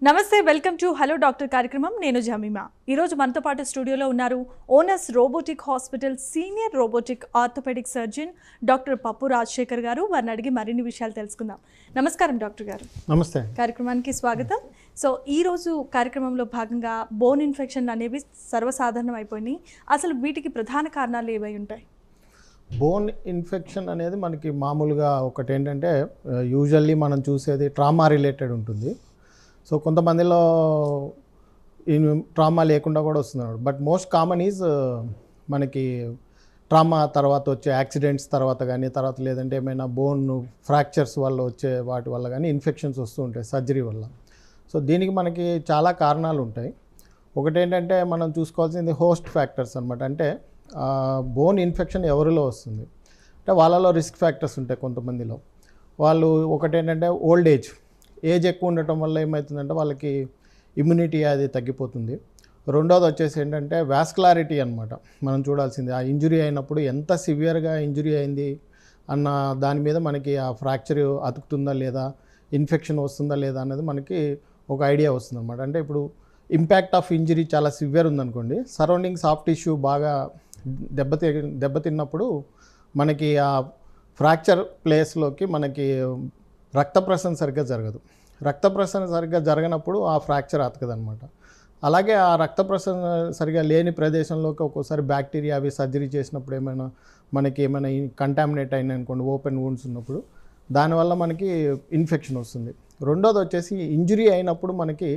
నమస్తే, welcome to hello doctor కార్యక్రమం. నేను జమీమా. ఈరోజు మనతో పాటు స్టూడియోలో ఉన్నారు Onus robotic hospital senior robotic orthopaedic surgeon doctor Pappu Rajasekhar గారు. వారిని అడిగి మరిన్ని విషయాలు తెలుసుకుందాం. నమస్కారం డాక్టర్ గారు. నమస్తే. కార్యక్రమానికి స్వాగతం. సో ఈరోజు కార్యక్రమంలో భాగంగా బోన్ ఇన్ఫెక్షన్లు అనేవి సర్వసాధారణం అయిపోయినాయి. అసలు వీటికి ప్రధాన కారణాలు ఏవై ఉంటాయి? బోన్ ఇన్ఫెక్షన్ అనేది మనకి మామూలుగా ఒకటి ఏంటంటే యూజువల్లీ మనం చూసేది ట్రామా రిలేటెడ్ ఉంటుంది. సో కొంతమందిలో ట్రామా లేకుండా కూడా వస్తున్నారు. బట్ మోస్ట్ కామన్ ఈజ్ మనకి ట్రామా తర్వాత వచ్చే యాక్సిడెంట్స్ తర్వాత కానీ లేదంటే ఏమైనా బోన్ ఫ్రాక్చర్స్ వల్ల వచ్చే వాటి వల్ల కానీ ఇన్ఫెక్షన్స్ వస్తూ ఉంటాయి సర్జరీ వల్ల. సో దీనికి మనకి చాలా కారణాలు ఉంటాయి. ఒకటేంటంటే మనం చూసుకోవాల్సింది హోస్ట్ ఫ్యాక్టర్స్ అనమాట. అంటే బోన్ ఇన్ఫెక్షన్ ఎవరిలో వస్తుంది అంటే వాళ్ళలో రిస్క్ ఫ్యాక్టర్స్ ఉంటాయి. కొంతమందిలో వాళ్ళు ఒకటేంటంటే ఓల్డ్ ఏజ్ ఎక్కువ ఉండటం వల్ల ఏమవుతుందంటే వాళ్ళకి ఇమ్యూనిటీ అది తగ్గిపోతుంది. రెండోది వచ్చేసి ఏంటంటే వాస్కులారిటీ అనమాట. మనం చూడాల్సింది ఆ ఇంజురీ అయినప్పుడు ఎంత సివియర్గా ఇంజురీ అయింది అన్న దాని మీద మనకి ఆ ఫ్రాక్చర్ అతుకుతుందా లేదా, ఇన్ఫెక్షన్ వస్తుందా లేదా అనేది మనకి ఒక ఐడియా వస్తుంది అనమాట. అంటే ఇప్పుడు ఇంపాక్ట్ ఆఫ్ ఇంజరీ చాలా సివియర్ ఉందనుకోండి, సరౌండింగ్ సాఫ్ట్ టిష్యూ బాగా దెబ్బతిన్నప్పుడు మనకి ఆ ఫ్రాక్చర్ ప్లేస్లోకి మనకి రక్త ప్రసరణ సరిగ్గా జరగదు. రక్త ప్రసరణ సరిగ్గా జరగనప్పుడు ఆ ఫ్రాక్చర్ అతకదనమాట. అలాగే ఆ రక్త ప్రసరణ సరిగ్గా లేని ప్రదేశంలోకి ఒక్కోసారి బ్యాక్టీరియా అవి సర్జరీ చేసినప్పుడు ఏమైనా కంటామినేట్ అయినాయి అనుకోండి, ఓపెన్ వూండ్స్ ఉన్నప్పుడు దానివల్ల మనకి ఇన్ఫెక్షన్ వస్తుంది. రెండోది వచ్చేసి ఇంజురీ అయినప్పుడు మనకి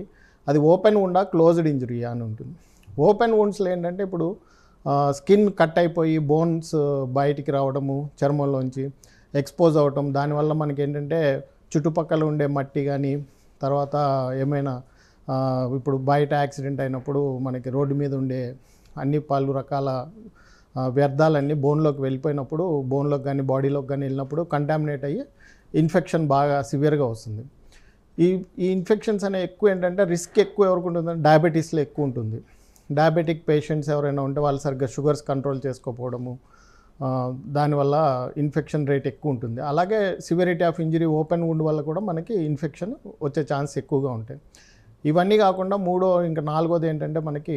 అది ఓపెన్ వూండా క్లోజ్డ్ ఇంజురీ అని ఉంటుంది. ఓపెన్ వూండ్స్లో ఏంటంటే ఇప్పుడు స్కిన్ కట్ అయిపోయి బోన్స్ బయటికి రావడము, చర్మంలోంచి ఎక్స్పోజ్ అవ్వటం, దానివల్ల మనకి ఏంటంటే చుట్టుపక్కల ఉండే మట్టి కానీ తర్వాత ఏమైనా ఇప్పుడు బయట యాక్సిడెంట్ అయినప్పుడు మనకి రోడ్డు మీద ఉండే అన్ని పలు రకాల వ్యర్థాలన్నీ బోన్లోకి వెళ్ళిపోయినప్పుడు బోన్లోకి కానీ బాడీలోకి కానీ వెళ్ళినప్పుడు కంటామినేట్ అయ్యి ఇన్ఫెక్షన్ బాగా సివియర్గా వస్తుంది. ఈ ఇన్ఫెక్షన్స్ అనేవి ఎక్కువ ఏంటంటే రిస్క్ ఎక్కువ ఎవరికి ఉంటుందంటే డయాబెటీస్లో ఎక్కువ ఉంటుంది. డయాబెటిక్ పేషెంట్స్ ఎవరైనా ఉంటే వాళ్ళు సరిగ్గా షుగర్స్ కంట్రోల్ చేసుకోకపోవడము, దానివల్ల ఇన్ఫెక్షన్ రేట్ ఎక్కువ ఉంటుంది. అలాగే severity of injury open wound వల్ల కూడా మనకి ఇన్ఫెక్షన్ వచ్చే ఛాన్స్ ఎక్కువగా ఉంటాయి. ఇవన్నీ కాకుండా నాలుగోది ఏంటంటే మనకి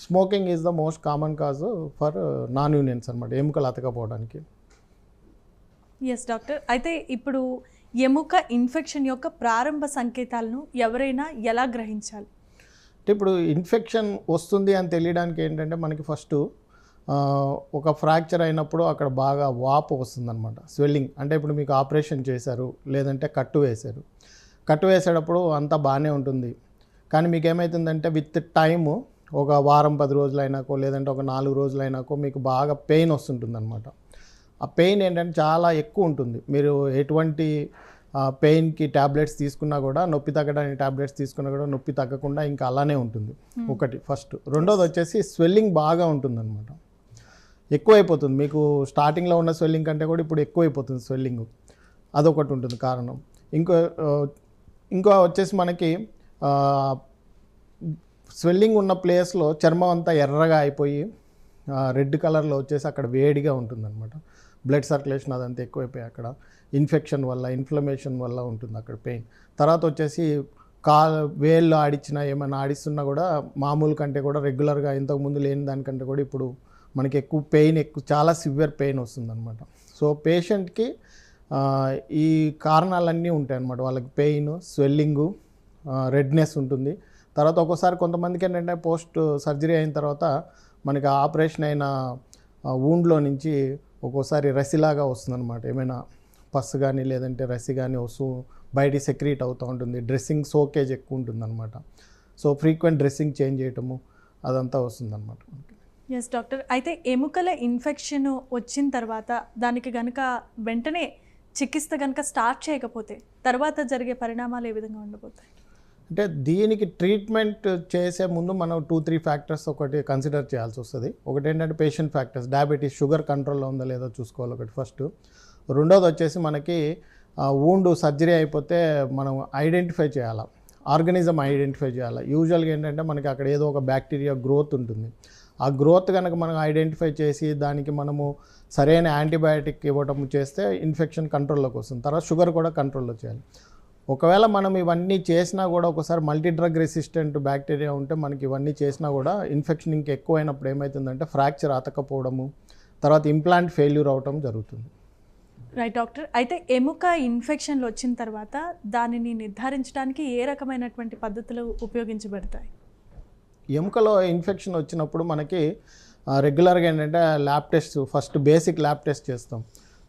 smoking is the most common cause for non unions అనమాట, ఎముకలు అతకపోవడానికి. Yes doctor. అయితే ఇప్పుడు ఎముక ఇన్ఫెక్షన్ యొక్క ప్రారంభ సంకేతాలను ఎవరైనా ఎలా గ్రహించాలి? అంటే ఇప్పుడు ఇన్ఫెక్షన్ వస్తుంది అని తెలియడానికి ఏంటంటే మనకి ఫస్ట్ ఒక ఫ్రాక్చర్ అయినప్పుడు అక్కడ బాగా వాపు వస్తుందన్నమాట, స్వెల్లింగ్. అంటే ఇప్పుడు మీకు ఆపరేషన్ చేశారు లేదంటే కట్టు వేసేటప్పుడు అంతా బాగానే ఉంటుంది. కానీ మీకు ఏమవుతుందంటే విత్ టైము ఒక వారం 10 రోజులైనాకో లేదంటే ఒక 4 రోజులైనాకో మీకు బాగా పెయిన్ వస్తుంటుంది అనమాట. ఆ పెయిన్ ఏంటంటే చాలా ఎక్కువ ఉంటుంది. మీరు ఎటువంటి పెయిన్కి ట్యాబ్లెట్స్ తీసుకున్నా కూడా, నొప్పి తగ్గడానికి ట్యాబ్లెట్స్ తీసుకున్నా కూడా నొప్పి తగ్గకుండా ఇంకా అలానే ఉంటుంది. ఒకటి ఫస్ట్. రెండోది వచ్చేసి స్వెల్లింగ్ బాగా ఉంటుందన్నమాట, ఎక్కువైపోతుంది. మీకు స్టార్టింగ్లో ఉన్న స్వెల్లింగ్ కంటే కూడా ఇప్పుడు ఎక్కువైపోతుంది స్వెల్లింగ్. అదొకటి ఉంటుంది కారణం. ఇంకో వచ్చేసి మనకి స్వెల్లింగ్ ఉన్న ప్లేస్లో చర్మం అంతా ఎర్రగా అయిపోయి రెడ్ కలర్లో వచ్చేసి అక్కడ వేడిగా ఉంటుందన్నమాట. బ్లడ్ సర్క్యులేషన్ అదంతా ఎక్కువైపోయి అక్కడ ఇన్ఫెక్షన్ వల్ల, ఇన్ఫ్లమేషన్ వల్ల ఉంటుంది అక్కడ పెయిన్. తర్వాత వచ్చేసి వేళ్ళు ఏమైనా ఆడిస్తున్నా కూడా మామూలు కంటే కూడా రెగ్యులర్గా ఇంతకుముందు లేని దానికంటే కూడా ఇప్పుడు మనకి చాలా సివియర్ పెయిన్ వస్తుందన్నమాట. సో పేషెంట్కి ఈ కారణాలన్నీ ఉంటాయి అన్నమాట. వాళ్ళకి పెయిన్, స్వెల్లింగు, రెడ్నెస్ ఉంటుంది. తర్వాత ఒక్కోసారి కొంతమందికి ఏంటంటే పోస్ట్ సర్జరీ అయిన తర్వాత మనకి ఆపరేషన్ అయిన వూండ్లో నుంచి ఒక్కోసారి రసిలాగా వస్తుందన్నమాట. ఏమైనా పస్సు కానీ లేదంటే రసి కానీ వస్తూ బయట సెక్రీట్ అవుతూ ఉంటుంది. డ్రెస్సింగ్ సోకేజ్ ఎక్కువ ఉంటుందన్నమాట. సో ఫ్రీక్వెంట్ డ్రెస్సింగ్ చేంజ్ చేయటము అదంతా వస్తుందన్నమాట. Yes doctor. అయితే ఎముకల ఇన్ఫెక్షన్ వచ్చిన తర్వాత దానికి కనుక వెంటనే చికిత్స కనుక స్టార్ట్ చేయకపోతే తర్వాత జరిగే పరిణామాలు ఏ విధంగా ఉండబోతాయి? అంటే దీనికి ట్రీట్మెంట్ చేసే ముందు మనం 2-3 ఫ్యాక్టర్స్ ఒకటి కన్సిడర్ చేయాల్సి వస్తుంది. ఒకటి ఏంటంటే పేషెంట్ ఫ్యాక్టర్స్, డయాబెటీస్, షుగర్ కంట్రోల్లో ఉందో లేదో చూసుకోవాలి ఒకటి ఫస్ట్. రెండోది వచ్చేసి మనకి వూండ్ సర్జరీ అయిపోతే మనం ఐడెంటిఫై చేయాలి, ఆర్గనిజం ఐడెంటిఫై చేయాలి. యూజువల్గా ఏంటంటే మనకి అక్కడ ఏదో ఒక బ్యాక్టీరియా గ్రోత్ ఉంటుంది. ఆ గ్రోత్ కనుక మనం ఐడెంటిఫై చేసి దానికి మనము సరైన యాంటీబయాటిక్ ఇవ్వటం చేస్తే ఇన్ఫెక్షన్ కంట్రోల్లోకి వస్తుంది. తర్వాత షుగర్ కూడా కంట్రోల్లో చేయాలి. ఒకవేళ మనం ఇవన్నీ చేసినా కూడా ఒకసారి మల్టీ డ్రగ్ రెసిస్టెంట్ బ్యాక్టీరియా ఉంటే మనకి ఇవన్నీ చేసినా కూడా ఇన్ఫెక్షన్ ఇంకా ఎక్కువైనప్పుడు ఏమవుతుందంటే ఫ్రాక్చర్ అతకపోవడము, తర్వాత ఇంప్లాంట్ ఫెయిల్యూర్ అవటం జరుగుతుంది. Right doctor. అయితే ఎముక ఇన్ఫెక్షన్లు వచ్చిన తర్వాత దానిని నిర్ధారించడానికి ఏ రకమైనటువంటి పద్ధతులు ఉపయోగించబడతాయి? ఎముకలో ఇన్ఫెక్షన్ వచ్చినప్పుడు మనకి రెగ్యులర్గా ఏంటంటే lab test, first basic lab test చేస్తాం.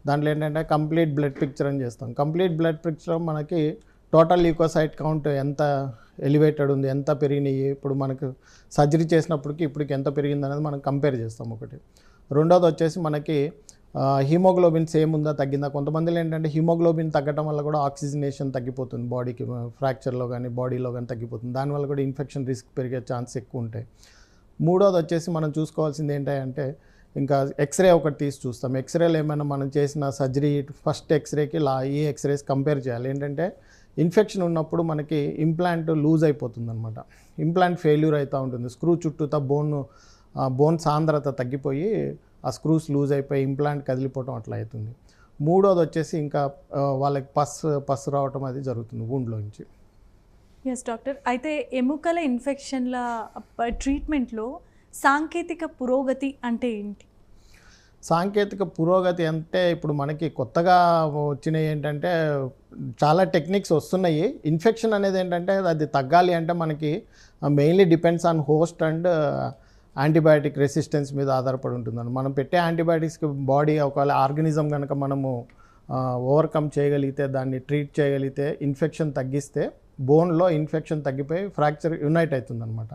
దాంట్లో ఏంటంటే కంప్లీట్ బ్లడ్ పిక్చర్ అని చేస్తాం. కంప్లీట్ బ్లడ్ పిక్చర్ మనకి టోటల్ ల్యూకోసైట్ కౌంట్ ఎంత ఎలివేటెడ్ ఉంది, ఎంత పెరిగినాయి, ఇప్పుడు మనకు సర్జరీ చేసినప్పటికి ఇప్పటికి ఎంత పెరిగింది అనేది మనం కంపేర్ చేస్తాం ఒకటి. రెండోది వచ్చేసి మనకి హీమోగ్లోబిన్ సేమ్ ఉందా తగ్గిందా. కొంతమందిలో ఏంటంటే హీమోగ్లోబిన్ తగ్గడం వల్ల కూడా ఆక్సిజనేషన్ తగ్గిపోతుంది బాడీకి, ఫ్రాక్చర్లో కానీ బాడీలో కానీ తగ్గిపోతుంది. దానివల్ల కూడా ఇన్ఫెక్షన్ రిస్క్ పెరిగే ఛాన్స్ ఎక్కువ ఉంటాయి. మూడోది వచ్చేసి మనం చూసుకోవాల్సింది ఏంటంటే ఇంకా ఎక్స్రే ఒకటి తీసి చూస్తాం. ఎక్స్రేలో ఏమైనా మనం చేసిన సర్జరీ ఫస్ట్ ఎక్స్రేకి ఈ ఎక్స్రేస్ కంపేర్ చేయాలి. ఏంటంటే ఇన్ఫెక్షన్ ఉన్నప్పుడు మనకి ఇంప్లాంట్ లూజ్ అయిపోతుంది అనమాట, ఇంప్లాంట్ ఫెయిల్యూర్ అవుతూ ఉంటుంది. స్క్రూ చుట్టూతో బోన్ సాంద్రత తగ్గిపోయి ఆ స్క్రూస్ లూజ్ అయిపోయి ఇంప్లాంట్ కదిలిపోవటం అట్లా అవుతుంది. మూడోది వచ్చేసి ఇంకా వాళ్ళకి పస్ రావటం అది జరుగుతుంది వూండ్లోంచి. Yes doctor. అయితే ఎముకల ఇన్ఫెక్షన్ల ట్రీట్మెంట్లో సాంకేతిక పురోగతి అంటే ఏంటి? సాంకేతిక పురోగతి అంటే ఇప్పుడు మనకి కొత్తగా వచ్చినవి ఏంటంటే చాలా టెక్నిక్స్ వస్తున్నాయి. ఇన్ఫెక్షన్ అనేది ఏంటంటే అది తగ్గాలి అంటే మనకి mainly depends on host and antibiotic resistance మీద ఆధారపడి ఉంటుందని. మనం పెట్టే యాంటీబయాటిక్స్కి బాడీ ఒకవేళ ఆర్గనిజం కనుక మనము ఓవర్కమ్ చేయగలిగితే, దాన్ని ట్రీట్ చేయగలిగితే, ఇన్ఫెక్షన్ తగ్గిస్తే బోన్లో ఇన్ఫెక్షన్ తగ్గిపోయి ఫ్రాక్చర్ యునైట్ అవుతుందన్నమాట.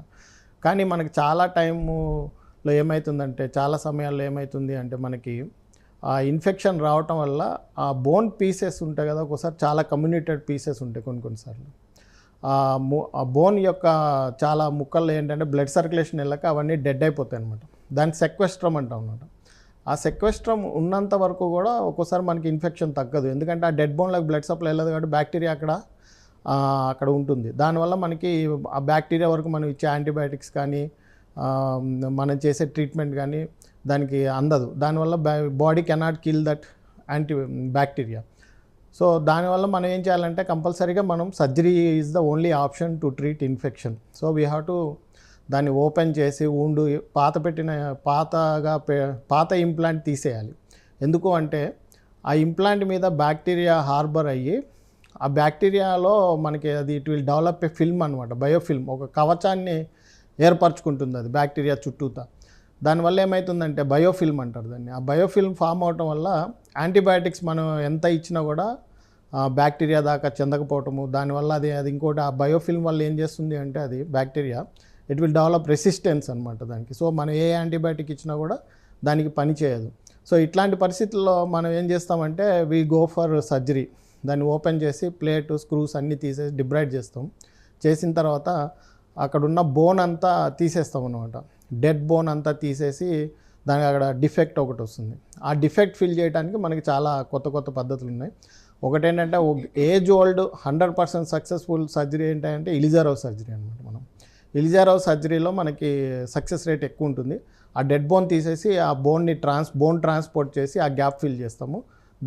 కానీ మనకి చాలా టైంలో ఏమవుతుందంటే, చాలా సమయాల్లో ఏమవుతుంది అంటే మనకి ఆ ఇన్ఫెక్షన్ రావటం వల్ల ఆ బోన్ పీసెస్ ఉంటాయి కదా, ఒకసారి చాలా కమ్యూనిటెడ్ పీసెస్ ఉంటాయి కొన్నిసార్లు. ఆ బోన్ యొక్క చాలా ముక్కల్లో ఏంటంటే బ్లడ్ సర్క్యులేషన్ వెళ్ళక అవన్నీ డెడ్ అయిపోతాయి అనమాట. దాన్ని సెక్వెస్ట్రమ్ అంటాం అనమాట. ఆ సెక్వెస్ట్రమ్ ఉన్నంత వరకు కూడా ఒక్కోసారి మనకి ఇన్ఫెక్షన్ తగ్గదు, ఎందుకంటే ఆ డెడ్ బోన్లోకి బ్లడ్ సప్లై వెళ్ళదు కాబట్టి బ్యాక్టీరియా అక్కడ ఉంటుంది. దానివల్ల మనకి ఆ బ్యాక్టీరియా వరకు మనం ఇచ్చే యాంటీబయాటిక్స్ కానీ మనం చేసే ట్రీట్మెంట్ కానీ దానికి అందదు. దానివల్ల body cannot kill that bacteria. So దానివల్ల మనం ఏం చేయాలంటే కంపల్సరీగా మనం surgery is the only option to treat infection. So we have to దాన్ని ఓపెన్ చేసి ఊండు పాత ఇంప్లాంట్ తీసేయాలి. ఎందుకు అంటే ఆ ఇంప్లాంట్ మీద బ్యాక్టీరియా హార్బర్ అయ్యి ఆ బ్యాక్టీరియాలో మనకి అది it will develop a film అనమాట, బయోఫిల్మ్, ఒక కవచాన్ని ఏర్పరచుకుంటుంది అది బ్యాక్టీరియా చుట్టూతా. దానివల్ల ఏమవుతుందంటే బయోఫిల్మ్ అంటారు దాన్ని. ఆ బయోఫిల్మ్ ఫామ్ అవటం వల్ల యాంటీబయాటిక్స్ మనం ఎంత ఇచ్చినా కూడా బ్యాక్టీరియా దాకా చెందకపోవటము, దానివల్ల అది ఇంకోటి ఆ బయోఫిల్మ్ వల్ల ఏం చేస్తుంది అంటే అది bacteria it will develop resistance అనమాట దానికి. సో మనం ఏ యాంటీబయాటిక్ ఇచ్చినా కూడా దానికి పని చేయదు. సో ఇట్లాంటి పరిస్థితుల్లో మనం ఏం చేస్తామంటే వీ గో ఫర్ సర్జరీ. దాన్ని ఓపెన్ చేసి ప్లేట్, స్క్రూస్ అన్నీ తీసేసి డిబ్రైడ్ చేస్తాం. చేసిన తర్వాత అక్కడున్న బోన్ అంతా తీసేస్తాం అనమాట. డెడ్ బోన్ అంతా తీసేసి దానికి అక్కడ డిఫెక్ట్ ఒకటి వస్తుంది. ఆ డిఫెక్ట్ ఫిల్ చేయడానికి మనకి చాలా కొత్త పద్ధతులు ఉన్నాయి. ఒకటేంటంటే ఏజ్ ఓల్డ్ 100% సక్సెస్ఫుల్ సర్జరీ ఏంటంటే ఇలిజారోవ్ సర్జరీ అనమాట. మనం ఇలిజారోవ్ సర్జరీలో మనకి సక్సెస్ రేట్ ఎక్కువ ఉంటుంది. ఆ డెడ్ బోన్ తీసేసి ఆ బోన్ని బోన్ ట్రాన్స్పోర్ట్ చేసి ఆ గ్యాప్ ఫిల్ చేస్తాము.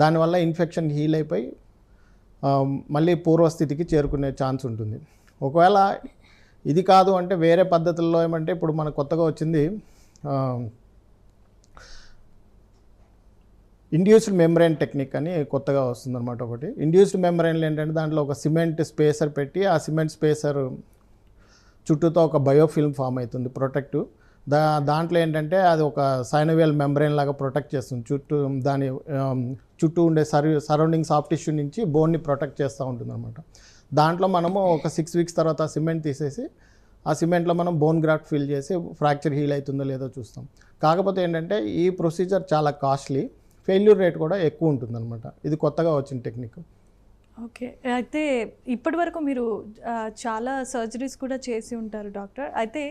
దానివల్ల ఇన్ఫెక్షన్ హీల్ అయిపోయి మళ్ళీ పూర్వస్థితికి చేరుకునే ఛాన్స్ ఉంటుంది. ఒకవేళ ఇది కాదు అంటే వేరే పద్ధతుల్లో ఏమంటే ఇప్పుడు మనకు కొత్తగా వచ్చింది ఇండ్యూస్డ్ మెంబ్రెయిన్ టెక్నిక్ అని కొత్తగా వస్తుందన్నమాట. ఒకటి ఇండ్యూస్డ్ మెంబ్రెయిన్లు ఏంటంటే దాంట్లో ఒక సిమెంట్ స్పేసర్ పెట్టి ఆ సిమెంట్ స్పేసర్ చుట్టూతో ఒక బయోఫిల్మ్ ఫామ్ అవుతుంది ప్రొటెక్టివ్. దాంట్లో ఏంటంటే అది ఒక సైనోవియల్ మెంబ్రెయిన్ లాగా ప్రొటెక్ట్ చేస్తుంది. దాని చుట్టూ ఉండే సరౌండింగ్ సాఫ్ట్ టిష్యూ నుంచి బోన్ని ప్రొటెక్ట్ చేస్తూ ఉంటుంది అనమాట. దాంట్లో మనము ఒక 6 వీక్స్ తర్వాత సిమెంట్ తీసేసి ఆ సిమెంట్లో మనం బోన్ గ్రాఫ్ట్ ఫిల్ చేసి ఫ్రాక్చర్ హీల్ అవుతుందో లేదో చూస్తాం. కాకపోతే ఏంటంటే ఈ ప్రొసీజర్ చాలా కాస్ట్లీ, ఫెయిల్యూర్ రేట్ కూడా ఎక్కువ ఉంటుందన్నమాట. ఇది కొత్తగా వచ్చిన టెక్నిక్. ఓకే. అయితే ఇప్పటి వరకు మీరు చాలా సర్జరీస్ కూడా చేసి ఉంటారు డాక్టర్. అయితే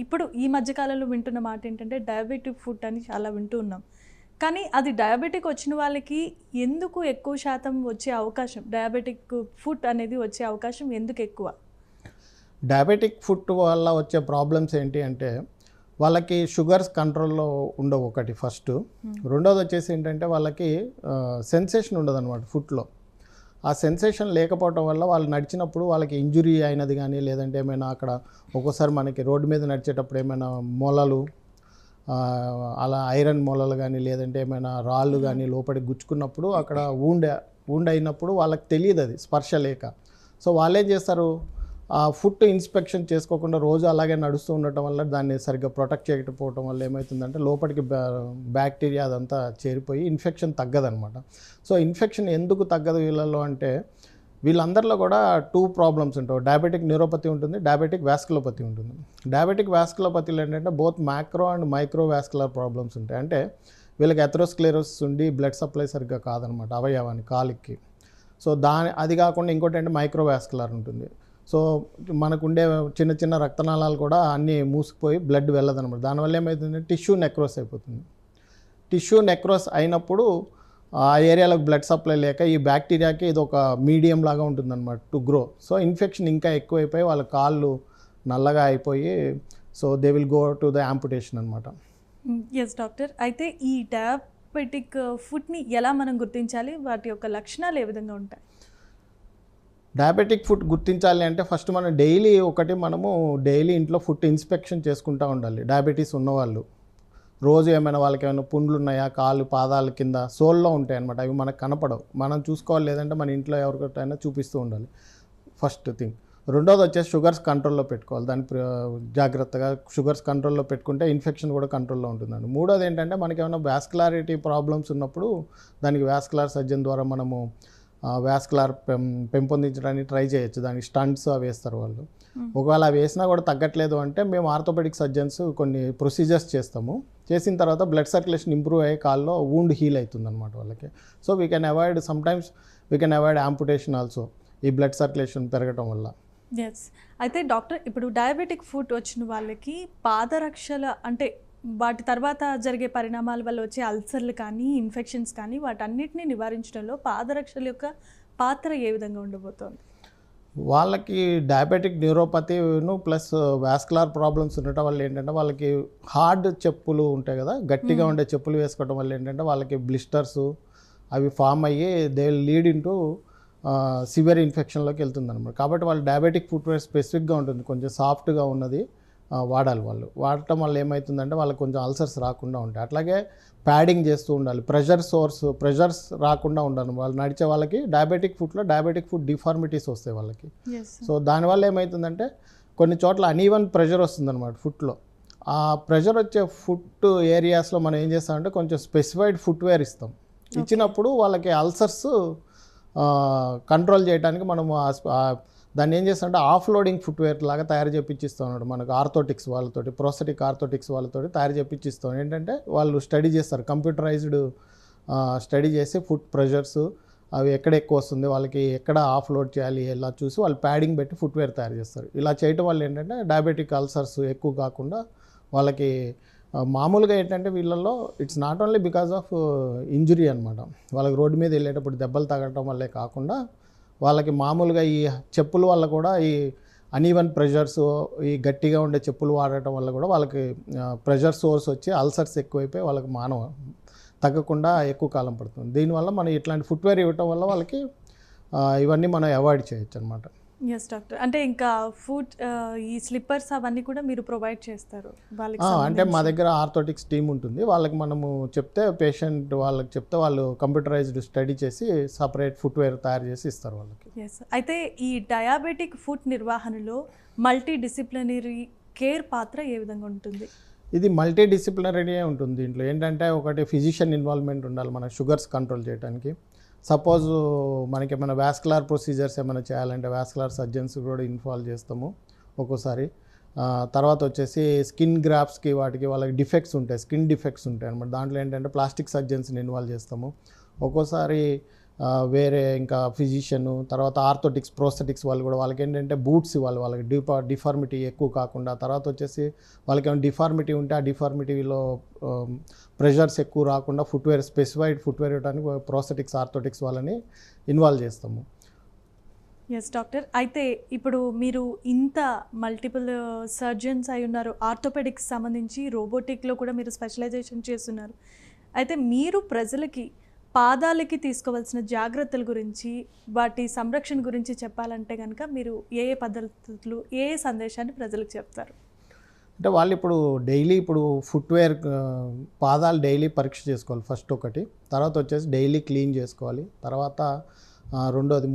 ఇప్పుడు ఈ మధ్యకాలంలో వింటున్న మాట ఏంటంటే డయాబెటిక్ ఫుడ్ అని చాలా వింటూ ఉన్నాం. కానీ అది డయాబెటిక్ వచ్చిన వాళ్ళకి ఎందుకు ఎక్కువ శాతం వచ్చే అవకాశం, డయాబెటిక్ ఫుడ్ అనేది వచ్చే అవకాశం ఎందుకు ఎక్కువ? డయాబెటిక్ ఫుడ్ వల్ల వచ్చే ప్రాబ్లమ్స్ ఏంటి అంటే వాళ్ళకి షుగర్స్ కంట్రోల్లో ఉండవు ఒకటి ఫస్ట్. రెండోది వచ్చేసి ఏంటంటే వాళ్ళకి సెన్సేషన్ ఉండదు అనమాట ఫుడ్లో. ఆ సెన్సేషన్ లేకపోవడం వల్ల వాళ్ళు నడిచినప్పుడు వాళ్ళకి ఇంజురీ అయినది కానీ, లేదంటే ఏమైనా అక్కడ ఒక్కోసారి మనకి రోడ్డు మీద నడిచేటప్పుడు ఏమైనా మొలలు, అలా ఐరన్ మొలలు కానీ, లేదంటే ఏమైనా రాళ్ళు కానీ లోపలికి గుచ్చుకున్నప్పుడు అక్కడ వూండ్ అయినప్పుడు వాళ్ళకి తెలియదు, అది స్పర్శ లేక. సో వాళ్ళు ఏం చేస్తారు, ఆ ఫుట్ ఇన్స్పెక్షన్ చేసుకోకుండా రోజు అలాగే నడుస్తూ ఉండటం వల్ల, దాన్ని సరిగ్గా ప్రొటెక్ట్ చేయకపోవడం వల్ల ఏమవుతుందంటే లోపలికి బ్యాక్టీరియా అదంతా చేరిపోయి ఇన్ఫెక్షన్ తగ్గదనమాట. సో ఇన్ఫెక్షన్ ఎందుకు తగ్గదు వీళ్ళలో అంటే, వీళ్ళందరిలో కూడా 2 ప్రాబ్లమ్స్ ఉంటాయి. డయాబెటిక్ న్యూరోపతి ఉంటుంది, డయాబెటిక్ వాస్కులోపతి ఉంటుంది. డయాబెటిక్ వాస్కులోపతిలో ఏంటంటే both micro and micro vascular problems ఉంటాయి. అంటే వీళ్ళకి ఎథెరోస్క్లెరోసిస్ ఉండి బ్లడ్ సప్లై సరిగ్గా కాదనమాట అవయవానికి, కాలికి. సో అది కాకుండా ఇంకోటి అంటే మైక్రో వాస్కులర్ ఉంటుంది. సో మనకుండే చిన్న చిన్న రక్తనాళాలు కూడా అన్నీ మూసుకుపోయి బ్లడ్ వెళ్ళదనమాట. దానివల్ల ఏమవుతుంది, టిష్యూ నెక్రోస్ అయిపోతుంది. టిష్యూ నెక్రోస్ అయినప్పుడు ఆ ఏరియాలోకి బ్లడ్ సప్లై లేక ఈ బ్యాక్టీరియాకి ఇది ఒక మీడియం లాగా ఉంటుందన్నమాట టు గ్రో. సో ఇన్ఫెక్షన్ ఇంకా ఎక్కువైపోయి వాళ్ళ కాళ్ళు నల్లగా అయిపోయి, so they will go to the amputation అనమాట. ఎస్ డాక్టర్, అయితే ఈ డయాబెటిక్ ఫుడ్ని ఎలా మనం గుర్తించాలి, వాటి యొక్క లక్షణాలు ఏ విధంగా ఉంటాయి? డయాబెటిక్ ఫుడ్ గుర్తించాలి అంటే ఫస్ట్ మనం డైలీ ఇంట్లో ఫుడ్ ఇన్స్పెక్షన్ చేసుకుంటూ ఉండాలి. డయాబెటీస్ ఉన్నవాళ్ళు రోజు ఏమైనా వాళ్ళకి ఏమైనా పుండ్లు ఉన్నాయా, కాళ్ళు పాదాల కింద సోల్లో ఉంటాయి అనమాట, అవి మనకు కనపడవు, మనం చూసుకోవాలి. లేదంటే మన ఇంట్లో ఎవరికైనా చూపిస్తూ ఉండాలి, ఫస్ట్ థింగ్. రెండోది వచ్చేసి షుగర్స్ కంట్రోల్లో పెట్టుకోవాలి. దాన్ని జాగ్రత్తగా షుగర్స్ కంట్రోల్లో పెట్టుకుంటే ఇన్ఫెక్షన్ కూడా కంట్రోల్లో ఉంటుందండి. మూడోది ఏంటంటే మనకి ఏమైనా వాస్కులారిటీ ప్రాబ్లమ్స్ ఉన్నప్పుడు దానికి వాస్కులర్ సర్జన్ ద్వారా మనము వాస్కులర్ పెంపొందించడానికి ట్రై చేయొచ్చు. దానికి స్టంట్స్ అవి వేస్తారు వాళ్ళు. ఒకవేళ అవి వేసినా కూడా తగ్గట్లేదు అంటే మేము ఆర్థోపెడిక్ సర్జన్స్ కొన్ని ప్రొసీజర్స్ చేస్తాము. చేసిన తర్వాత బ్లడ్ సర్క్యులేషన్ ఇంప్రూవ్ అయ్యే కాల్లో వూండ్ హీల్ అవుతుంది అనమాట వాళ్ళకి. So we can avoid amputation also, ఈ బ్లడ్ సర్క్యులేషన్ పెరగటం వల్ల. ఎస్, అయితే డాక్టర్ ఇప్పుడు డయాబెటిక్ ఫుడ్ వచ్చిన వాళ్ళకి పాదరక్షల అంటే వాటి తర్వాత జరిగే పరిణామాల వల్ల వచ్చే అల్సర్లు కానీ, ఇన్ఫెక్షన్స్ కానీ, వాటన్నిటిని నివారించడంలో పాదరక్షల యొక్క పాత్ర ఏ విధంగా ఉండబోతోంది? వాళ్ళకి డయాబెటిక్ న్యూరోపతిను ప్లస్ వాస్కులర్ ప్రాబ్లమ్స్ ఉండటం వల్ల ఏంటంటే వాళ్ళకి హార్డ్ చెప్పులు ఉంటాయి కదా, గట్టిగా ఉండే చెప్పులు వేసుకోవడం వల్ల ఏంటంటే వాళ్ళకి బ్లిస్టర్స్ అవి ఫామ్ అయ్యి దే లీడ్ ఇంటూ సివియర్ ఇన్ఫెక్షన్లోకి వెళ్తుంది అనమాట. కాబట్టి వాళ్ళు డయాబెటిక్ ఫుట్వేర్ స్పెసిఫిక్గా ఉంటుంది, కొంచెం సాఫ్ట్గా ఉన్నది వాడాలి. వాళ్ళు వాడటం వల్ల ఏమవుతుందంటే వాళ్ళకి కొంచెం అల్సర్స్ రాకుండా ఉంటాయి. అట్లాగే ప్యాడింగ్ చేస్తూ ఉండాలి, ప్రెషర్స్ రాకుండా ఉండాలి. వాళ్ళు నడిచే వాళ్ళకి డయాబెటిక్ ఫుడ్ డిఫార్మిటీస్ వస్తాయి వాళ్ళకి. సో దానివల్ల ఏమవుతుందంటే కొన్ని చోట్ల అనీవన్ ప్రెషర్ వస్తుందన్నమాట ఫుట్లో. ఆ ప్రెషర్ వచ్చే ఫుట్ ఏరియాస్లో మనం ఏం చేస్తామంటే కొంచెం స్పెసిఫైడ్ ఫుట్వేర్ ఇస్తాం. ఇచ్చినప్పుడు వాళ్ళకి అల్సర్స్ కంట్రోల్ చేయడానికి మనము దాన్ని ఏం చేస్తామంటే ఆఫ్ లోడింగ్ ఫుట్వేర్ లాగా తయారు చేయించిస్తాం అన్నమాట. మనకు ఆర్థోటిక్స్ వాళ్ళతోటి, ప్రోస్థెటిక్ ఆర్థోటిక్స్ వాళ్ళతోటి తయారు చేయించిస్తాం. ఏంటంటే వాళ్ళు స్టడీ చేస్తారు, కంప్యూటరైజ్డ్ స్టడీ చేసి ఫుట్ ప్రెషర్స్ అవి ఎక్కడ ఎక్కువ వస్తుంది, వాళ్ళకి ఎక్కడ ఆఫ్ లోడ్ చేయాలి ఇలా చూసి వాళ్ళు ప్యాడింగ్ పెట్టి ఫుట్వేర్ తయారు చేస్తారు. ఇలా చేయటం వల్ల ఏంటంటే డయాబెటిక్ అల్సర్స్ ఎక్కువ కాకుండా వాళ్ళకి మామూలుగా ఏంటంటే వీళ్ళల్లో it's not only because of injury అనమాట. వాళ్ళకి రోడ్డు మీద వెళ్ళేటప్పుడు దెబ్బలు తగలటం వల్లే కాకుండా వాళ్ళకి మామూలుగా ఈ చెప్పుల వల్ల కూడా ఈ అనీవన్ ప్రెషర్స్, ఈ గట్టిగా ఉండే చెప్పులు వాడటం వల్ల కూడా వాళ్ళకి ప్రెషర్ సోర్స్ వచ్చి అల్సర్స్ ఎక్కువైపోయి వాళ్ళకి తగ్గకుండా ఎక్కువ కాలం పడుతుంది. దీనివల్ల మనం ఇట్లాంటి ఫుట్వేర్ ఇవ్వటం వల్ల వాళ్ళకి ఇవన్నీ మనం అవాయిడ్ చేయొచ్చు అనమాట. ఎస్ డాక్టర్, అంటే ఇంకా ఈ స్లిప్పర్స్ అవన్నీ కూడా మీరు ప్రొవైడ్ చేస్తారు వాళ్ళకి? అంటే మా దగ్గర ఆర్థోటిక్స్ టీమ్ ఉంటుంది, వాళ్ళకి మనము చెప్తే వాళ్ళకి చెప్తే వాళ్ళు కంప్యూటరైజ్డ్ స్టడీ చేసి సపరేట్ ఫుట్వేర్ తయారు చేసి ఇస్తారు వాళ్ళకి. ఎస్, అయితే ఈ డయాబెటిక్ ఫుడ్ నిర్వహణలో మల్టీ డిసిప్లినరీ కేర్ పాత్ర ఏ విధంగా ఉంటుంది? ఇది మల్టీ డిసిప్లినరీ ఉంటుంది. దీంట్లో ఏంటంటే ఒకటి ఫిజిషియన్ ఇన్వాల్వ్మెంట్ ఉండాలి మన షుగర్స్ కంట్రోల్ చేయడానికి. సపోజ్ మనకి ఏమైనా వాస్కులర్ ప్రొసీజర్స్ ఏమైనా చేయాలంటే వాస్కులర్ సర్జన్స్ కూడా ఇన్వాల్వ్ చేస్తాము ఒక్కోసారి. తర్వాత వచ్చేసి స్కిన్ గ్రాఫ్స్కి వాటికి వాళ్ళకి డిఫెక్ట్స్ ఉంటాయి, స్కిన్ డిఫెక్ట్స్ ఉంటాయి అనమాట. దాంట్లో ఏంటంటే ప్లాస్టిక్ సర్జన్స్ని ఇన్వాల్వ్ చేస్తాము. ఒక్కోసారి వేరే ఇంకా ఫిజిషియన్, తర్వాత ఆర్థోటిక్స్ ప్రోస్థెటిక్స్ వాళ్ళు కూడా వాళ్ళకి ఏంటంటే బూట్స్ ఇవ్వాలి, వాళ్ళకి డిఫార్మిటీ ఎక్కువ కాకుండా. తర్వాత వచ్చేసి వాళ్ళకి ఏమైనా డిఫార్మిటీ ఉంటే ఆ డిఫార్మిటీలో ప్రెషర్స్ ఎక్కువ రాకుండా స్పెసిఫైడ్ ఫుట్వేర్ ఇవ్వడానికి ప్రోస్థెటిక్స్ ఆర్థోటిక్స్ వాళ్ళని ఇన్వాల్వ్ చేస్తాము. ఎస్ డాక్టర్, అయితే ఇప్పుడు మీరు ఇంత మల్టిపుల్ సర్జన్స్ అయి ఉన్నారు, ఆర్థోపెడిక్స్ సంబంధించి రోబోటిక్లో కూడా మీరు స్పెషలైజేషన్ చేస్తున్నారు. అయితే మీరు ప్రజలకి పాదాలకి తీసుకోవాల్సిన జాగ్రత్తల గురించి, వాటి సంరక్షణ గురించి చెప్పాలంటే కనుక మీరు ఏ ఏ పద్ధతులు, ఏ ఏ సందేశాన్ని ప్రజలకు చెప్తారు? అంటే వాళ్ళు ఇప్పుడు డైలీ ఇప్పుడు ఫుట్వేర్ పాదాలు డైలీ పరీక్ష చేసుకోవాలి ఫస్ట్ ఒకటి. తర్వాత వచ్చేసి డైలీ క్లీన్ చేసుకోవాలి. తర్వాత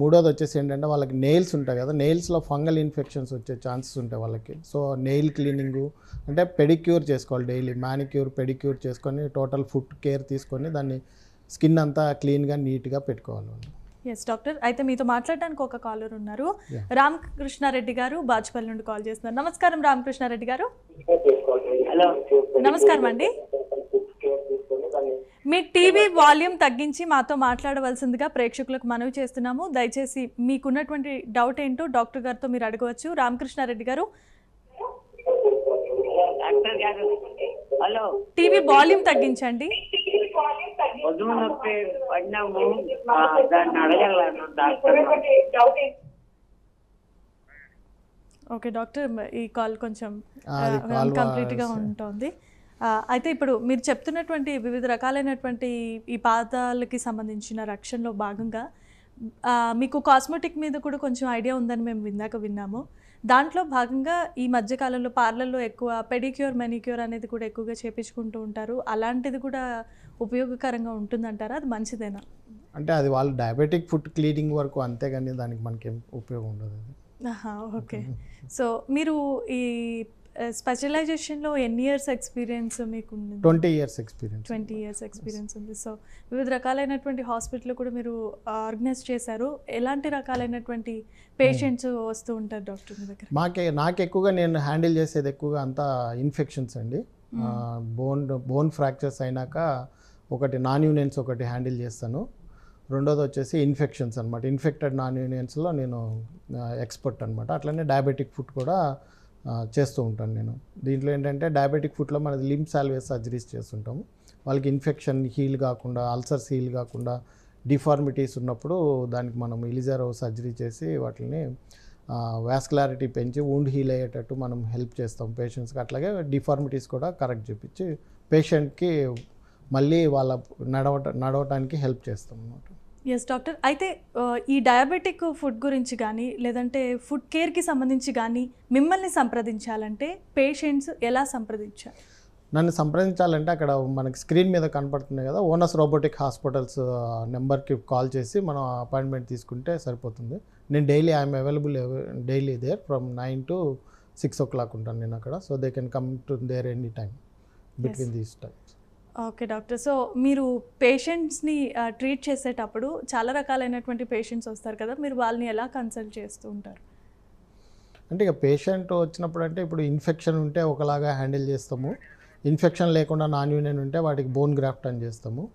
మూడోది వచ్చేసి ఏంటంటే వాళ్ళకి నెయిల్స్ ఉంటాయి కదా, నెయిల్స్లో ఫంగల్ ఇన్ఫెక్షన్స్ వచ్చే ఛాన్సెస్ ఉంటాయి వాళ్ళకి. సో నెయిల్ క్లీనింగు అంటే పెడిక్యూర్ చేసుకోవాలి డైలీ, మానిక్యూర్ పెడిక్యూర్ చేసుకొని టోటల్ ఫుట్ కేర్ తీసుకొని దాన్ని స్కిన్ అంతా క్లీన్గా నీట్గా పెట్టుకోవాలి వాళ్ళు. ఎస్ డాక్టర్, అయితే మీతో మాట్లాడడానికి ఒక కాలర్ ఉన్నారు. రామకృష్ణారెడ్డి గారు బాచుపల్లి నుండి కాల్ చేస్తున్నారు. నమస్కారం రామకృష్ణారెడ్డి గారు. హలో, నమస్కారం అండి. మీ టీవీ వాల్యూమ్ తగ్గించి మాతో మాట్లాడవలసిందిగా ప్రేక్షకులకు మనవి చేస్తున్నాము. దయచేసి మీకున్నటువంటి డౌట్ ఏంటో డాక్టర్ గారితో మీరు అడగవచ్చు. రామకృష్ణారెడ్డి గారు, డాక్టర్ గారు. హలో, టీవీ వాల్యూమ్ తగ్గించండి. పొద్దున నొప్పి పడినాము, దాన్ని అడగలను డాక్టర్. ఓకే డాక్టర్, ఈ కాల్ కొంచెం అది కాల్ కంప్లీట్గా ఉంటుంది. అయితే ఇప్పుడు మీరు చెప్తున్నటువంటి వివిధ రకాలైనటువంటి ఈ పాదాలకి సంబంధించిన రక్షణలో భాగంగా మీకు కాస్మెటిక్ మీద కూడా కొంచెం ఐడియా ఉందని మేము విన్నాము. దాంట్లో భాగంగా ఈ మధ్యకాలంలో పార్లర్లో ఎక్కువ పెడిక్యూర్, మెనిక్యూర్ అనేది కూడా ఎక్కువగా చేపించుకుంటూ ఉంటారు. అలాంటిది కూడా ఉపయోగకరంగా ఉంటుందంటారా? అది మంచిదేనా? అంటే అది వాళ్ళు డయాబెటిక్ ఫుట్ క్లీనింగ్ వరకు అంతే, కానీ దానికి మనకేం ఉపయోగం ఉండదు. ఓకే. సో మీరు ఈ స్పెషలైజేషన్లో ఎన్ని ఇయర్స్ ఎక్స్పీరియన్స్ మీకు ఉంది? 20 years ఎక్స్పీరియన్స్. 20 years ఎక్స్పీరియన్స్ ఉంది. సో వివిధ రకాలైనటువంటి హాస్పిటల్ కూడా మీరు ఆర్గనైజ్ చేశారు. ఎలాంటి రకాలైనటువంటి పేషెంట్స్ వస్తూ ఉంటారు డాక్టర్ మీ దగ్గర? నాకు ఎక్కువగా నేను హ్యాండిల్ చేసేది ఎక్కువగా అంతా ఇన్ఫెక్షన్స్ అండి. బోన్ ఫ్రాక్చర్స్ అయినాక ఒకటి నాన్ యూనియన్స్ ఒకటి హ్యాండిల్ చేస్తాను. రెండోది వచ్చేసి ఇన్ఫెక్షన్స్ అనమాట. ఇన్ఫెక్టెడ్ నాన్ యూనియన్స్లో నేను ఎక్స్పర్ట్ అనమాట. అట్లనే డయాబెటిక్ ఫుట్ కూడా చేస్తూ ఉంటాను నేను. దీంట్లో ఏంటంటే డయాబెటిక్ ఫుట్లో మనది లింబ్ సాల్వేజ్ సర్జరీస్ చేస్తుంటాము. వాళ్ళకి ఇన్ఫెక్షన్ హీల్ కాకుండా, అల్సర్స్ హీల్ కాకుండా, డిఫార్మిటీస్ ఉన్నప్పుడు దానికి మనం ఇలిజారో సర్జరీ చేసి వాటిని వాస్కులారిటీ పెంచి వూండ్ హీల్ అయ్యేటట్టు మనం హెల్ప్ చేస్తాం పేషెంట్స్కి. అట్లాగే డిఫార్మిటీస్ కూడా కరెక్ట్ చేపించి పేషెంట్కి మళ్ళీ వాళ్ళ నడవటానికి హెల్ప్ చేస్తాం అన్నమాట. ఎస్ డాక్టర్, అయితే ఈ డయాబెటిక్ ఫుడ్ గురించి కానీ లేదంటే ఫుడ్ కేర్కి సంబంధించి కానీ మిమ్మల్ని సంప్రదించాలంటే పేషెంట్స్ ఎలా సంప్రదించాలి? నన్ను సంప్రదించాలంటే అక్కడ మనకి స్క్రీన్ మీద కనపడుతున్నాయి కదా, ఓనస్ రోబోటిక్ హాస్పిటల్స్ నెంబర్కి కాల్ చేసి మనం అపాయింట్మెంట్ తీసుకుంటే సరిపోతుంది. నేను daily I'm available daily there from 9 to 6 o'clock ఉంటాను నేను అక్కడ. So they can come to there any time between these times. Okay doctor, so మీరు పేషెంట్స్ని ట్రీట్ చేసేటప్పుడు చాలా రకాలైనటువంటి పేషెంట్స్ వస్తారు కదా, మీరు వాళ్ళని ఎలా కన్సల్ట్ చేస్తూ ఉంటారు? అంటే ఇక పేషెంట్ వచ్చినప్పుడు అంటే ఇప్పుడు ఇన్ఫెక్షన్ ఉంటే ఒకలాగా హ్యాండిల్ చేస్తాము, ఇన్ఫెక్షన్ లేకుండా నాన్ యూనియన్ ఉంటే వాటికి బోన్ గ్రాఫ్ట్ అని చేస్తాము.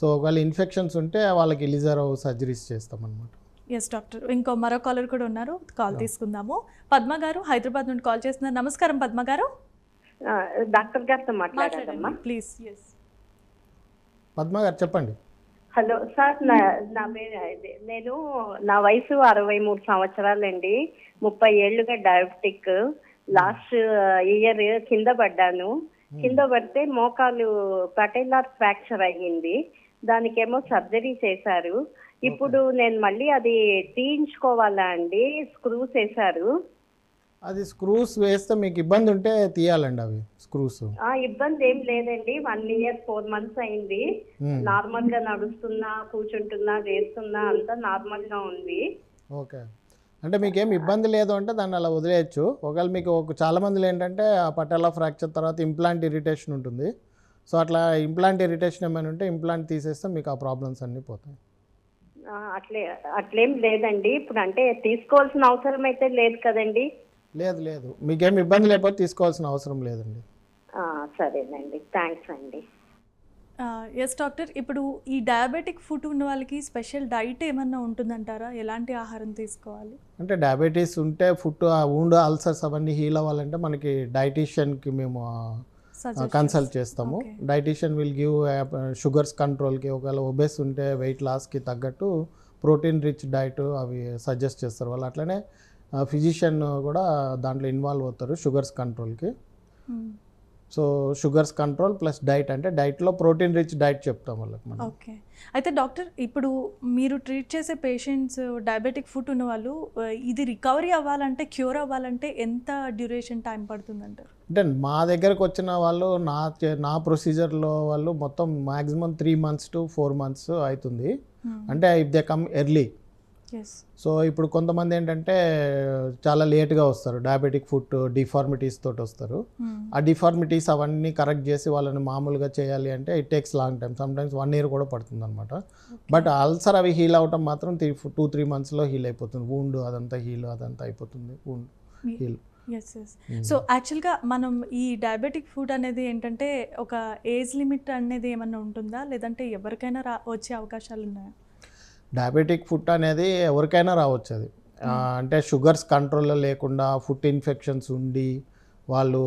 సో ఒకవేళ ఇన్ఫెక్షన్స్ ఉంటే వాళ్ళకి ఇలిజారో సర్జరీస్ చేస్తాం అనమాట. ఎస్ డాక్టర్, మరో కాలర్ కూడా ఉన్నారు, కాల్ తీసుకుందాము. పద్మ గారు హైదరాబాద్ నుండి కాల్ చేస్తున్నారు. నమస్కారం పద్మ గారు. డాక్టర్ గారితో మాట్లాడాలమ్మా ప్లీజ్. ఎస్ పద్మ గారు చెప్పండి. హలో సార్, నేను నా వయసు 63 సంవత్సరాలండి. 30 ఏళ్లుగా డయాబెటిక్. లాస్ట్ ఇయర్ కింద పడ్డాను. కింద పడితే మోకాలు పటైలార్ ఫ్రాక్చర్ అయ్యింది. దానికేమో సర్జరీ చేశారు. ఇప్పుడు నేను మళ్ళీ అది తీయించుకోవాలా అండి? స్క్రూస్ వేశారు. అది స్క్రూస్ వేస్తే మీకు ఇబ్బంది ఉంటే తీయాలండి అవి స్క్రూస్. ఇబ్బంది ఏం లేదండి. 1 year 4 months అయింది. నార్మల్ గా నడుస్తున్నా, కూర్చుంటున్నా, చేస్తున్నా, అంతా నార్మల్ గా ఉంది. ఓకే, అంటే మీకేం ఇబ్బంది లేదు అంటే దాన్ని అలా వదిలేయచ్చు. ఒకవేళ మీకు చాలా మందిలో ఏంటంటే ఆ పటేలా ఫ్రాక్చర్ తర్వాత ఇంప్లాంట్ ఇరిటేషన్ ఉంటుంది. సో అట్లా ఇంప్లాంట్ ఇరిటేషన్ ఏమైనా ఉంటే ఇంప్లాంట్ తీసేస్తే మీకు ఆ ప్రాబ్లమ్స్ అన్నీ పోతాయి. అట్లేం లేదండి. ఇప్పుడు అంటే తీసుకోవాల్సిన అవసరం అయితే లేదు కదండి? లేదు, మీకేం ఇబ్బంది లేకపోతే తీసుకోవాల్సిన అవసరం లేదండి. సరేనండి, థ్యాంక్స్ అండి. ఎస్ డాక్టర్, ఇప్పుడు ఈ డయాబెటిక్ ఫుడ్ ఉన్న వాళ్ళకి స్పెషల్ డైట్ ఏమన్నా ఉంటుందంటారా? ఎలాంటి ఆహారం తీసుకోవాలి? అంటే డయాబెటీస్ ఉంటే ఫుడ్ వూండ్ అల్సర్స్ అవన్నీ హీల్ అవ్వాలంటే మనకి డైటీషియన్కి మేము కన్సల్ట్ చేస్తాము. డైటీషియన్ విల్ గివ్ షుగర్స్ కంట్రోల్కి, ఒకవేళ ఒబెస్ ఉంటే వెయిట్ లాస్కి తగ్గట్టు ప్రోటీన్ రిచ్ డైట్ అవి సజెస్ట్ చేస్తారు వాళ్ళు. అట్లనే ఫిజిషియన్ కూడా దాంట్లో ఇన్వాల్వ్ అవుతారు షుగర్స్ కంట్రోల్కి. So sugars control plus diet, అంటే డైట్లో ప్రోటీన్ రిచ్ డైట్ చెప్తాం వాళ్ళకి మనం. ఓకే. అయితే డాక్టర్, ఇప్పుడు మీరు ట్రీట్ చేసే పేషెంట్స్ డయాబెటిక్ ఫుట్ ఉన్న వాళ్ళు ఇది రికవరీ అవ్వాలంటే, క్యూర్ అవ్వాలంటే ఎంత డ్యూరేషన్ టైం పడుతుందంటారు? అంటే మా దగ్గరకు వచ్చిన వాళ్ళు నా ప్రొసీజర్లో వాళ్ళు మొత్తం మ్యాక్సిమం 3 months to 4 months అవుతుంది. అంటే if they come early. So ఇప్పుడు కొంతమంది ఏంటంటే చాలా లేట్గా వస్తారు, డయాబెటిక్ ఫుట్ డిఫార్మిటీస్ తోటి వస్తారు. ఆ డిఫార్మిటీస్ అవన్నీ కరెక్ట్ చేసి వాళ్ళని మామూలుగా చేయాలి అంటే it takes long time, sometimes 1 year కూడా పడుతుంది అనమాట. బట్ అల్సర్ అవి హీల్ అవటం మాత్రం 2-3 monthsలో హీల్ అయిపోతుంది. వూండ్ అదంతా అదంతా అయిపోతుంది, వూండ్ హీల్. సో యాక్చువల్గా మనం ఈ డయాబెటిక్ ఫుడ్ అనేది ఏంటంటే ఒక ఏజ్ లిమిట్ అనేది ఏమన్నా ఉంటుందా, లేదంటే ఎవరికైనా వచ్చే అవకాశాలు ఉన్నాయా? డయాబెటిక్ ఫుట్ అనేది ఎవరికైనా రావచ్చు. అది అంటే షుగర్స్ కంట్రోల్లో లేకుండా ఫుట్ ఇన్ఫెక్షన్స్ ఉండి వాళ్ళు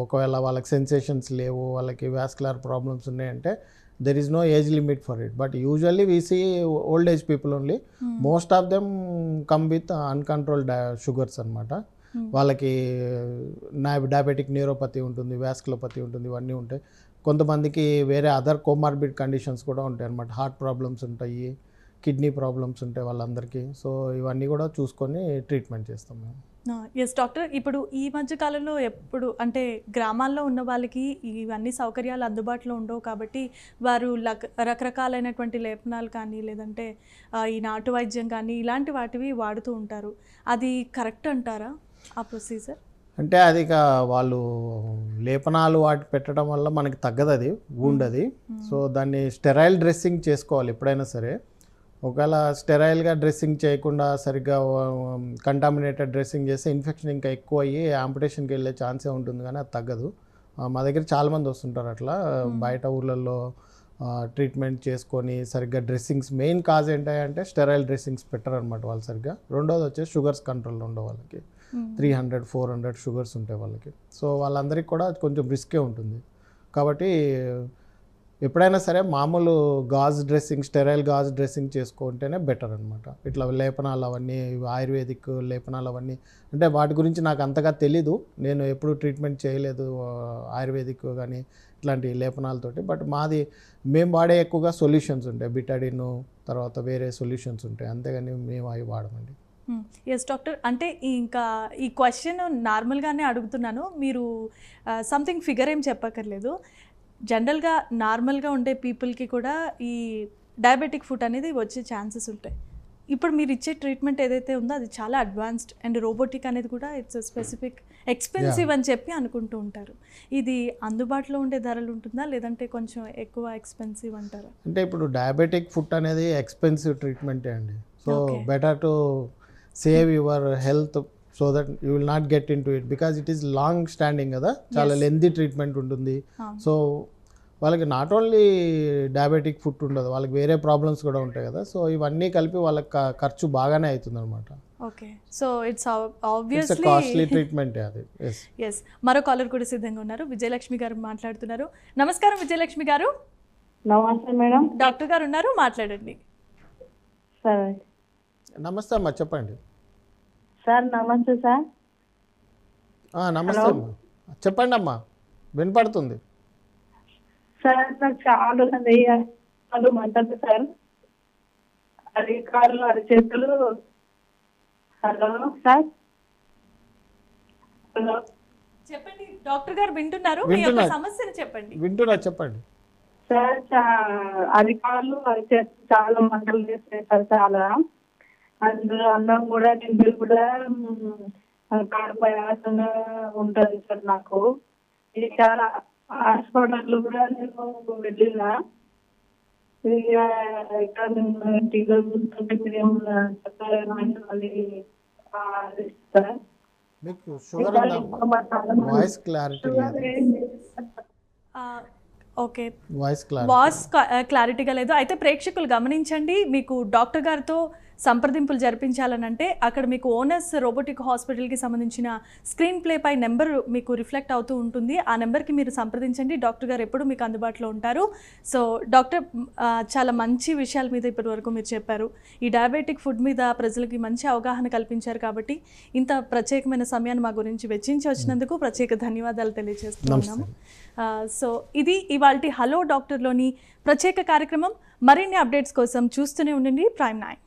ఒకవేళ వాళ్ళకి సెన్సేషన్స్ లేవు, వాళ్ళకి వాస్కులర్ ప్రాబ్లమ్స్ ఉన్నాయంటే there is no age limit for it. But usually we see old age people only. Most of them come with uncontrolled sugars అనమాట. వాళ్ళకి డయాబెటిక్ న్యూరోపతి ఉంటుంది, వాస్కులోపతి ఉంటుంది, ఇవన్నీ ఉంటాయి. కొంతమందికి వేరే అదర్ కోమార్బిడ్ కండిషన్స్ కూడా ఉంటాయి అనమాట. హార్ట్ ప్రాబ్లమ్స్ ఉంటాయి, కిడ్నీ ప్రాబ్లమ్స్ ఉంటాయి వాళ్ళందరికీ. సో ఇవన్నీ కూడా చూసుకొని ట్రీట్మెంట్ చేస్తాం మేము. ఎస్ డాక్టర్, ఇప్పుడు ఈ మధ్య కాలంలో ఎప్పుడు అంటే గ్రామాల్లో ఉన్న వాళ్ళకి ఇవన్నీ సౌకర్యాలు అందుబాటులో ఉండవు కాబట్టి వారు రకరకాలైనటువంటి లేపనాలు కానీ లేదంటే ఈ నాటు వైద్యం కానీ ఇలాంటి వాటివి వాడుతూ ఉంటారు. అది కరెక్ట్ అంటారా ఆ ప్రొసీజర్? అంటే అది వాళ్ళు లేపనాలు వాటి పెట్టడం వల్ల మనకి తగ్గదు, అది వూండ్ అది. సో దాన్ని స్టెరైల్ డ్రెస్సింగ్ చేసుకోవాలి ఎప్పుడైనా సరే. ఒకవేళ స్టెరైల్గా డ్రెస్సింగ్ చేయకుండా సరిగ్గా కంటామినేటెడ్ డ్రెస్సింగ్ చేస్తే ఇన్ఫెక్షన్ ఇంకా ఎక్కువ అయ్యి యాంపుటేషన్కి వెళ్ళే ఛాన్సే ఉంటుంది, కానీ అది తగ్గదు. మా దగ్గర చాలామంది వస్తుంటారు అట్లా బయట ఊళ్ళల్లో ట్రీట్మెంట్ చేసుకొని సరిగ్గా డ్రెస్సింగ్స్. మెయిన్ కాజ్ ఏంటంటే స్టెరైల్ డ్రెస్సింగ్స్ పెట్టరు అనమాట వాళ్ళు సరిగ్గా. రెండోది వచ్చేసి షుగర్స్ కంట్రోల్లో ఉండే వాళ్ళకి 300-400 షుగర్స్ ఉంటాయి వాళ్ళకి. సో వాళ్ళందరికీ కూడా కొంచెం రిస్కే ఉంటుంది. కాబట్టి ఎప్పుడైనా సరే మామూలు స్టెరైల్ గాజ్ డ్రెస్సింగ్ చేసుకుంటేనే బెటర్ అనమాట. ఇట్లా లేపనాలు అవన్నీ, ఆయుర్వేదిక్ లేపనాలు అవన్నీ, అంటే వాటి గురించి నాకు అంతగా తెలీదు, నేను ఎప్పుడు ట్రీట్మెంట్ చేయలేదు ఆయుర్వేదిక్ కానీ ఇట్లాంటి లేపనాలతోటి. బట్ మేము వాడే ఎక్కువగా సొల్యూషన్స్ ఉంటాయి, బిటాడిన్ తర్వాత వేరే సొల్యూషన్స్ ఉంటాయి, అంతేగాని మేము అవి వాడమండి. ఎస్ డాక్టర్, అంటే ఇంకా ఈ క్వశ్చన్ నార్మల్గానే అడుగుతున్నాను, మీరు సంథింగ్ ఫిగర్ ఏం చెప్పక్కర్లేదు. జనరల్గా నార్మల్గా ఉండే పీపుల్కి కూడా ఈ డయాబెటిక్ ఫుట్ అనేది వచ్చే ఛాన్సెస్ ఉంటాయి. ఇప్పుడు మీరు ఇచ్చే ట్రీట్మెంట్ ఏదైతే ఉందో అది చాలా అడ్వాన్స్డ్ అండ్ రోబోటిక్ అనేది కూడా ఇట్స్ స్పెసిఫిక్ ఎక్స్పెన్సివ్ అని చెప్పి అనుకుంటూ ఉంటారు. ఇది అందుబాటులో ఉండే ధరలు ఉంటుందా లేదంటే కొంచెం ఎక్కువ ఎక్స్పెన్సివ్ అంటారా? అంటే ఇప్పుడు డయాబెటిక్ ఫుట్ అనేది ఎక్స్పెన్సివ్ ట్రీట్మెంటే అండి. So better to save your health so that you will not get in to it, because it is long standing కదా, చాలా లెంతీ ట్రీట్మెంట్ ఉంటుంది. సో వాళ్ళకి నాట్ ఓన్లీ డయాబెటిక్ ఫుట్ ఉండదు, వాళ్ళకి వేరే ప్రాబ్లమ్స్ కూడా ఉంటాయి కదా. సో ఇవన్నీ కలిపి వాళ్ళకి ఖర్చు బాగానే అవుతుంది అనమాట. Okay, so it's obviously costly treatment అది. ఎస్, మరో కాలర్ కూడా సిద్ధంగా ఉన్నారు, విజయలక్ష్మి గారు మాట్లాడుతున్నారు. నమస్కారం విజయలక్ష్మి గారు. నమస్తే మేడం. డాక్టర్ గారు ఉన్నారు, మాట్లాడండి. సరే. నమస్తే అమ్మా, చెప్పండి. సార్ నమస్తే సార్. నమస్తే అమ్మా, చెప్పండి అమ్మా, వినపడుతుంది. సార్ నాకు చాలా మంటలు సార్, అరికాళ్ళు అరిచేతులు. Hello sir. హలో చెప్పండి డాక్టర్ గారు, వింటున్నారు, మీ యొక్క సమస్యను చెప్పండి. చెప్పండి సార్. అరికాళ్ళు అరిచేతులు చాలా మంటలు చేస్తాయి సార్, చాలా. అందులో అన్నం కూడా నిండులు కూడా కాడపయాసంగా ఉంటుంది సార్ నాకు. ఇది చాలా హాస్పిటల్ కూడా నేను వెళ్ళినా, ఇక్కడ టీగా చూస్తుంటే మీరేమో చెప్పాలని సార్. మీకు షుగర్ ఉందా? వాయిస్ క్లారిటీ లేదు. ఓకే, వాయిస్ క్లారిటీగా లేదు. అయితే ప్రేక్షకులు గమనించండి, మీకు డాక్టర్ గారితో సంప్రదింపులు జరిపించాలనంటే అక్కడ మీకు ఓనస్ రోబోటిక్ హాస్పిటల్కి సంబంధించిన స్క్రీన్ ప్లే పై నెంబర్ మీకు రిఫ్లెక్ట్ అవుతూ ఉంటుంది. ఆ నెంబర్కి మీరు సంప్రదించండి, డాక్టర్ గారు ఎప్పుడు మీకు అందుబాటులో ఉంటారు. సో డాక్టర్, చాలా మంచి విషయాల మీద ఇప్పటి వరకు మీరు చెప్పారు. ఈ డయాబెటిక్ ఫుడ్ మీద ప్రజలకి మంచి అవగాహన కల్పించారు కాబట్టి ఇంత ప్రత్యేకమైన సమయాన్ని మా గురించి వెచ్చించి వచ్చినందుకు ప్రత్యేక ధన్యవాదాలు తెలియజేస్తున్నాము. సో ఇది ఇవాల్టి హలో డాక్టర్లోని ప్రత్యేక కార్యక్రమం. మరిన్ని అప్డేట్స్ కోసం చూస్తూనే ఉండండి ప్రైమ్ 9.